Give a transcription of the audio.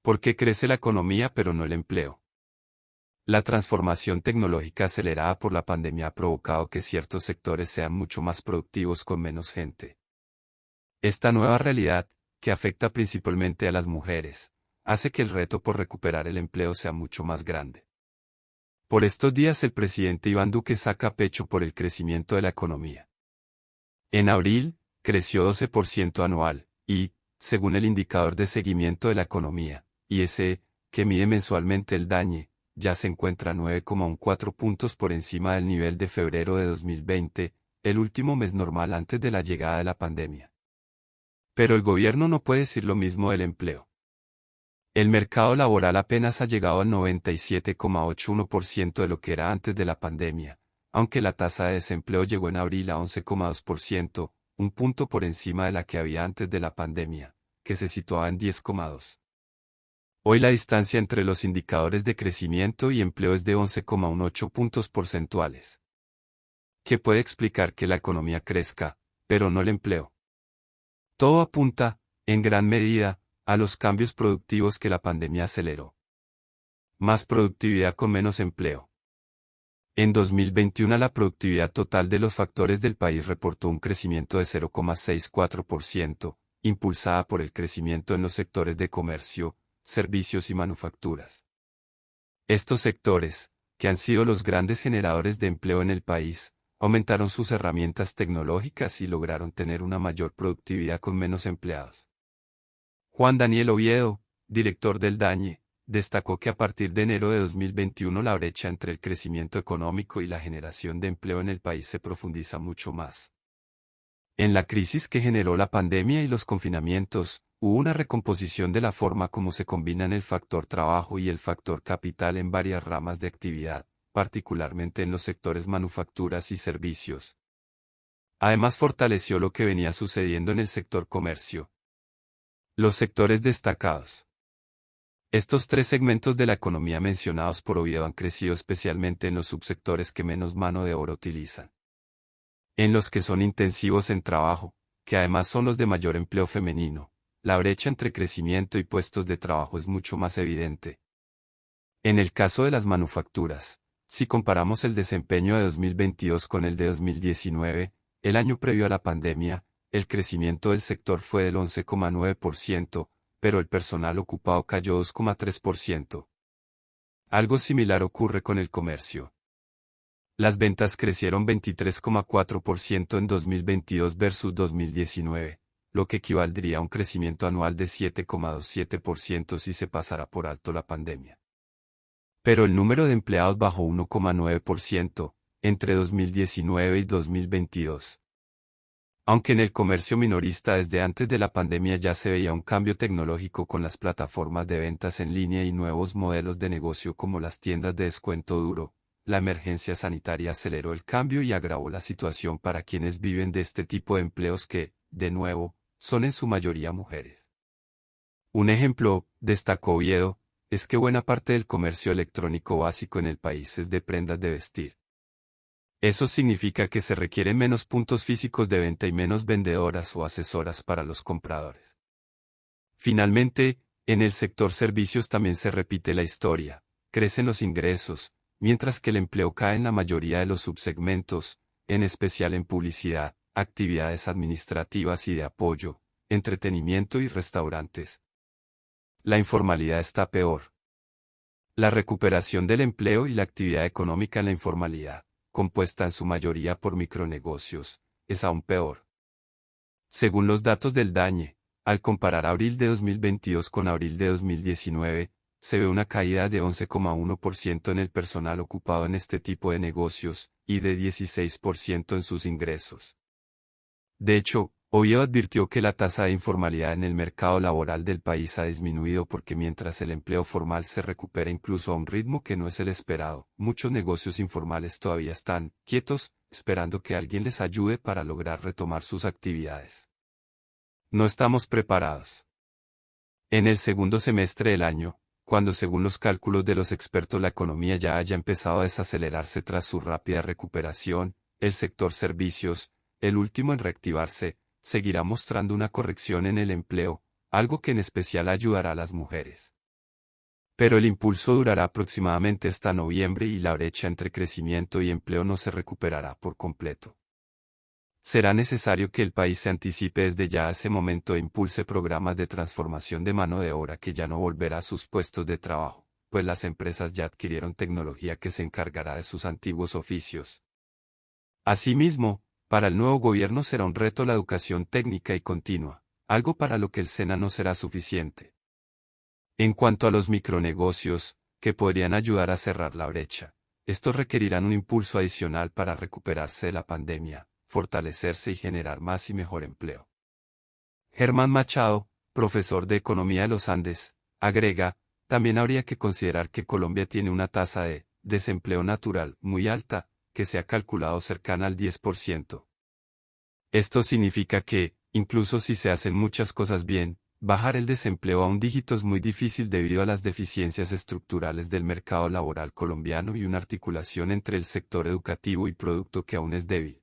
¿Por qué crece la economía pero no el empleo? La transformación tecnológica acelerada por la pandemia ha provocado que ciertos sectores sean mucho más productivos con menos gente. Esta nueva realidad, que afecta principalmente a las mujeres, hace que el reto por recuperar el empleo sea mucho más grande. Por estos días el presidente Iván Duque saca pecho por el crecimiento de la economía. En abril, creció 12% anual, y, según el indicador de seguimiento de la economía, ISE, que mide mensualmente el DANE, ya se encuentra 9,14 puntos por encima del nivel de febrero de 2020, el último mes normal antes de la llegada de la pandemia. Pero el gobierno no puede decir lo mismo del empleo. El mercado laboral apenas ha llegado al 97,81% de lo que era antes de la pandemia, aunque la tasa de desempleo llegó en abril a 11,2%, un punto por encima de la que había antes de la pandemia, que se situaba en 10,2%. Hoy la distancia entre los indicadores de crecimiento y empleo es de 11,18 puntos porcentuales. ¿Qué puede explicar que la economía crezca, pero no el empleo? Todo apunta, en gran medida, a los cambios productivos que la pandemia aceleró. Más productividad con menos empleo. En 2021 la productividad total de los factores del país reportó un crecimiento de 0,64%, impulsada por el crecimiento en los sectores de comercio, servicios y manufacturas. Estos sectores, que han sido los grandes generadores de empleo en el país, aumentaron sus herramientas tecnológicas y lograron tener una mayor productividad con menos empleados. Juan Daniel Oviedo, director del DANE, destacó que a partir de enero de 2021 la brecha entre el crecimiento económico y la generación de empleo en el país se profundiza mucho más. En la crisis que generó la pandemia y los confinamientos, hubo una recomposición de la forma como se combinan el factor trabajo y el factor capital en varias ramas de actividad, particularmente en los sectores manufacturas y servicios. Además fortaleció lo que venía sucediendo en el sector comercio. Los sectores destacados. Estos tres segmentos de la economía mencionados por Oviedo han crecido especialmente en los subsectores que menos mano de obra utilizan. En los que son intensivos en trabajo, que además son los de mayor empleo femenino, la brecha entre crecimiento y puestos de trabajo es mucho más evidente. En el caso de las manufacturas, si comparamos el desempeño de 2022 con el de 2019, el año previo a la pandemia, el crecimiento del sector fue del 11,9%, pero el personal ocupado cayó 2,3%. Algo similar ocurre con el comercio. Las ventas crecieron 23,4% en 2022 versus 2019, lo que equivaldría a un crecimiento anual de 7,27% si se pasara por alto la pandemia. Pero el número de empleados bajó 1,9% entre 2019 y 2022. Aunque en el comercio minorista desde antes de la pandemia ya se veía un cambio tecnológico con las plataformas de ventas en línea y nuevos modelos de negocio como las tiendas de descuento duro, la emergencia sanitaria aceleró el cambio y agravó la situación para quienes viven de este tipo de empleos que, de nuevo, son en su mayoría mujeres. Un ejemplo, destacó Oviedo, es que buena parte del comercio electrónico básico en el país es de prendas de vestir. Eso significa que se requieren menos puntos físicos de venta y menos vendedoras o asesoras para los compradores. Finalmente, en el sector servicios también se repite la historia, crecen los ingresos, mientras que el empleo cae en la mayoría de los subsegmentos, en especial en publicidad, actividades administrativas y de apoyo, entretenimiento y restaurantes. La informalidad está peor. La recuperación del empleo y la actividad económica en la informalidad, compuesta en su mayoría por micronegocios, es aún peor. Según los datos del DANE, al comparar abril de 2022 con abril de 2019, se ve una caída de 11,1% en el personal ocupado en este tipo de negocios, y de 16% en sus ingresos. De hecho, Oviedo advirtió que la tasa de informalidad en el mercado laboral del país ha disminuido porque mientras el empleo formal se recupera incluso a un ritmo que no es el esperado, muchos negocios informales todavía están quietos, esperando que alguien les ayude para lograr retomar sus actividades. No estamos preparados. En el segundo semestre del año, cuando según los cálculos de los expertos la economía ya haya empezado a desacelerarse tras su rápida recuperación, el sector servicios, el último en reactivarse, seguirá mostrando una corrección en el empleo, algo que en especial ayudará a las mujeres. Pero el impulso durará aproximadamente hasta noviembre y la brecha entre crecimiento y empleo no se recuperará por completo. Será necesario que el país se anticipe desde ya a ese momento e impulse programas de transformación de mano de obra que ya no volverá a sus puestos de trabajo, pues las empresas ya adquirieron tecnología que se encargará de sus antiguos oficios. Asimismo, para el nuevo gobierno será un reto la educación técnica y continua, algo para lo que el SENA no será suficiente. En cuanto a los micronegocios, que podrían ayudar a cerrar la brecha, estos requerirán un impulso adicional para recuperarse de la pandemia, fortalecerse y generar más y mejor empleo. Germán Machado, profesor de Economía de los Andes, agrega, también habría que considerar que Colombia tiene una tasa de desempleo natural muy alta, que se ha calculado cercana al 10%. Esto significa que, incluso si se hacen muchas cosas bien, bajar el desempleo a un dígito es muy difícil debido a las deficiencias estructurales del mercado laboral colombiano y una articulación entre el sector educativo y producto que aún es débil.